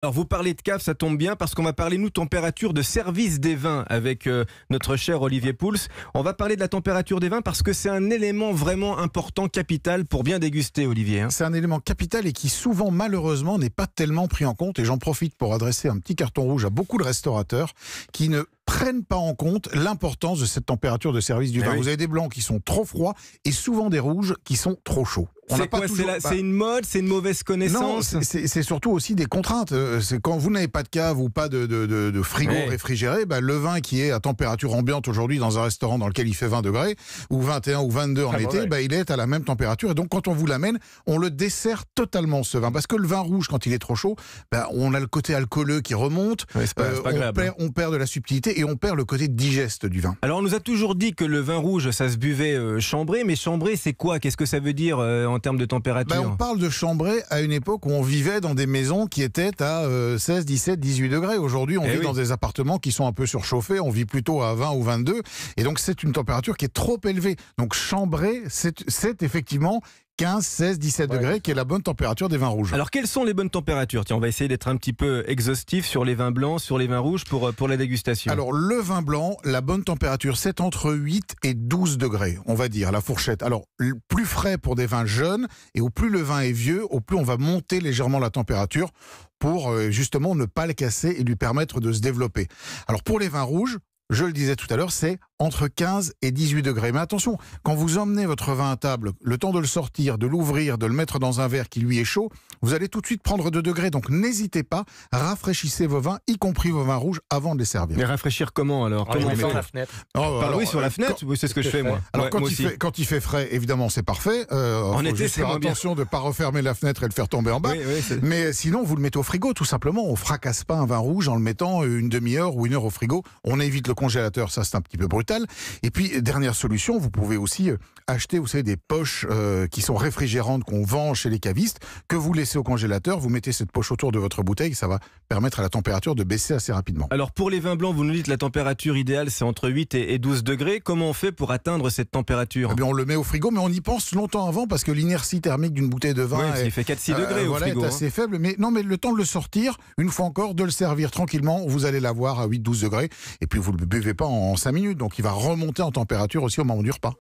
Alors vous parlez de cave, ça tombe bien parce qu'on va parler nous température de service des vins avec notre cher Olivier Pouls. On va parler de la température des vins parce que c'est un élément vraiment important, capital pour bien déguster, Olivier. C'est un élément capital et qui souvent malheureusement n'est pas tellement pris en compte, et j'en profite pour adresser un petit carton rouge à beaucoup de restaurateurs qui ne prennent pas en compte l'importance de cette température de service du vin. Oui. Vous avez des blancs qui sont trop froids et souvent des rouges qui sont trop chauds. C'est quoi, c'est une mode, c'est une mauvaise connaissance? Non, c'est surtout aussi des contraintes. C'est quand vous n'avez pas de cave ou pas de frigo réfrigéré, le vin qui est à température ambiante aujourd'hui dans un restaurant dans lequel il fait 20 degrés, ou 21 ou 22 en été, il est à la même température. Et donc quand on vous l'amène, on le dessert totalement ce vin. Parce que le vin rouge, quand il est trop chaud, on a le côté alcooleux qui remonte, c'est pas agréable. on perd de la subtilité et on perd le côté digeste du vin. Alors on nous a toujours dit que le vin rouge, ça se buvait chambré, mais chambré c'est quoi? Qu'est-ce que ça veut dire en termes de température? On parle de chambré à une époque où on vivait dans des maisons qui étaient à 16, 17, 18 degrés. Aujourd'hui, on vit dans des appartements qui sont un peu surchauffés. On vit plutôt à 20 ou 22. Et donc, c'est une température qui est trop élevée. Donc, chambré, c'est effectivement 15, 16, 17 degrés, qui est la bonne température des vins rouges. Alors, quelles sont les bonnes températures? Tiens, on va essayer d'être un petit peu exhaustif sur les vins blancs, sur les vins rouges pour la dégustation. Alors, le vin blanc, la bonne température, c'est entre 8 et 12 degrés, on va dire, la fourchette. Alors, plus frais pour des vins jeunes, et au plus le vin est vieux, au plus on va monter légèrement la température pour justement ne pas le casser et lui permettre de se développer. Alors, pour les vins rouges, je le disais tout à l'heure, c'est entre 15 et 18 degrés. Mais attention, quand vous emmenez votre vin à table, le temps de le sortir, de l'ouvrir, de le mettre dans un verre qui lui est chaud, vous allez tout de suite prendre 2 degrés. Donc n'hésitez pas, rafraîchissez vos vins, y compris vos vins rouges, avant de les servir. Mais rafraîchir comment alors? Comment on fait la fenêtre? Oui, sur la fenêtre, oui, c'est ce que je fais moi. Alors quand il fait frais, évidemment c'est parfait. En été, c'est moins bien. Attention de ne pas refermer la fenêtre et le faire tomber en bas. Mais sinon, vous le mettez au frigo, tout simplement. On fracasse pas un vin rouge en le mettant une demi-heure ou 1 heure au frigo. On évite le congélateur, ça c'est un petit peu brutal. Et puis, dernière solution, vous pouvez aussi acheter, vous savez, des poches qui sont réfrigérantes qu'on vend chez les cavistes, que vous laissez au congélateur, vous mettez cette poche autour de votre bouteille, ça va permettre à la température de baisser assez rapidement. Alors pour les vins blancs, vous nous dites que la température idéale c'est entre 8 et 12 degrés. Comment on fait pour atteindre cette température? On le met au frigo, mais on y pense longtemps avant parce que l'inertie thermique d'une bouteille de vin il fait 4-6 degrés au frigo. Est assez faible. Mais le temps de le sortir, une fois encore, de le servir tranquillement, vous allez l'avoir à 8-12 degrés. Et puis vous ne le buvez pas en 5 minutes, donc il va remonter en température aussi au moment du repas.